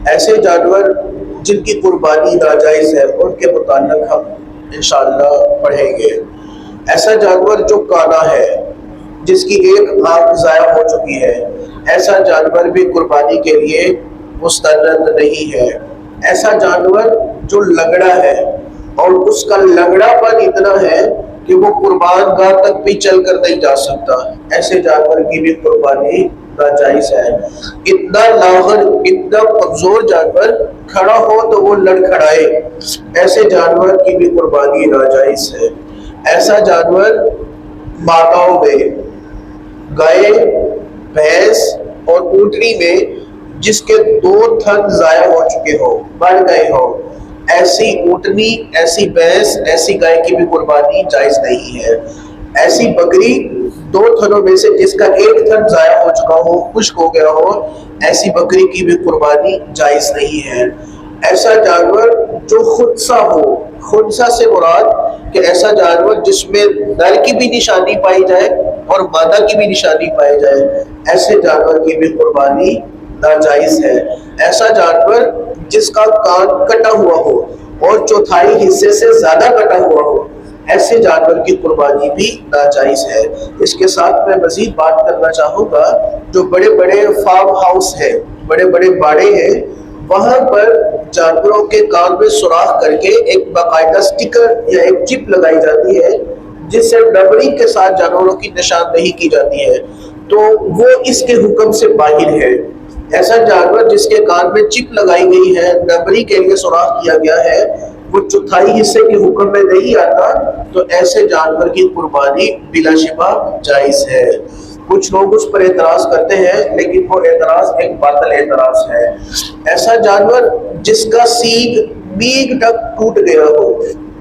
ایسے جانور جن کی قربانی ناجائز ہے ان کے متعلق ہم انشاءاللہ پڑھیں گے۔ ایسا جانور جو کانا ہے، جس کی ایک آنکھ ضائع ہو چکی ہے، ایسا جانور بھی قربانی کے لیے مستند نہیں ہے۔ ایسا جانور جو لنگڑا ہے اور اس کا لنگڑا پن اتنا ہے کہ وہ قربان گاہ تک بھی چل کر نہیں جا سکتا، ایسے جانور کی بھی قربانی ناجائز ہے۔ اتنا لاغر، اتنا کمزور جانور کھڑا ہو تو وہ لڑکھڑائے، ایسے جانور کی بھی قربانی ناجائز ہے۔ ایسا جانور ماداؤں میں، گائے، بھینس اور اونٹنی میں جس کے 2 تھن ضائع ہو چکے ہو، مر گئے ہو، ایسی اونٹنی، ایسی بھینس، ایسی گائے کی بھی قربانی جائز نہیں ہے۔ ایسی بکری 2 تھنوں میں سے جس کا 1 تھن ضائع ہو چکا ہو، خشک ہو گیا ہو، ایسی بکری کی بھی قربانی جائز نہیں ہے۔ ایسا جانور جو خنثی ہو، خنثی سے مراد کہ ایسا جانور جس میں نر کی بھی نشانی پائی جائے اور مادہ کی بھی نشانی پائی جائے، ایسے جانور کی بھی قربانی ناجائز ہے۔ ایسا جانور جس کا کان کٹا ہوا ہو اور چوتھائی حصے سے زیادہ کٹا ہوا ہو، ایسے جانور کی قربانی بھی ناجائز ہے۔ اس کے ساتھ میں مزید بات کرنا چاہوں گا، جو بڑے بڑے فارم ہاؤس ہیں، بڑے بڑے باڑے ہیں، وہاں پر جانوروں کے کان میں سوراخ کر کے ایک باقاعدہ سٹیکر یا ایک چپ لگائی جاتی ہے جس سے ڈبری کے ساتھ جانوروں کی نشاندہی کی جاتی ہے، تو وہ اس کے حکم سے باہر ہے۔ ایسا جانور جس کے کان میں چپ لگائی گئی ہے، ڈبری کے لیے سوراخ کیا گیا ہے، وہ چوتھائی حصے کے حکم میں نہیں آتا، تو ایسے جانور کی قربانی بلا شبہ جائز ہے۔ کچھ لوگ اس پر اعتراض کرتے ہیں، لیکن وہ اعتراض ایک باطل اعتراض ہے۔ ایسا جانور جس کا سینگ بینگ تک ٹوٹ گیا ہو،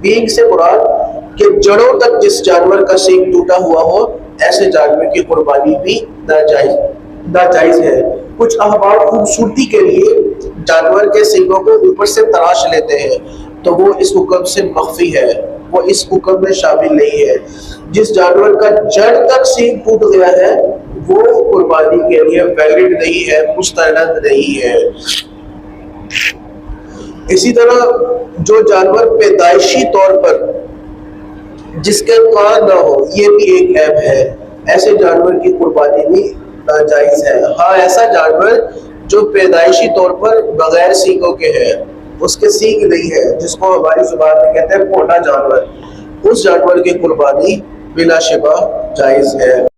بینگ سے مراد کہ جڑوں تک جس جانور کا سینگ ٹوٹا ہوا ہو، ایسے جانور کی قربانی بھی ناجائز ہے۔ کچھ احباب خوبصورتی کے لیے جانور کے سینگوں کو اوپر سے تراش لیتے ہیں، تو وہ اس حکم سے مخفی ہے، وہ اس حکم میں شامل نہیں ہے۔ جس جانور کا جڑ تک سینگ ٹوٹ گیا ہے وہ قربانی کے لیے ویلڈ نہیں ہے، مستند نہیں ہے۔ اسی طرح جو جانور پیدائشی طور پر جس کے کان نہ ہو، یہ بھی ایک عیب ہے، ایسے جانور کی قربانی بھی ناجائز ہے۔ ہاں، ایسا جانور جو پیدائشی طور پر بغیر سینگوں کے ہے، اس کے سینگ نہیں ہے، جس کو ہماری زبان میں کہتے ہیں پوٹا جانور، اس جانور کی قربانی بلا شبہ جائز ہے۔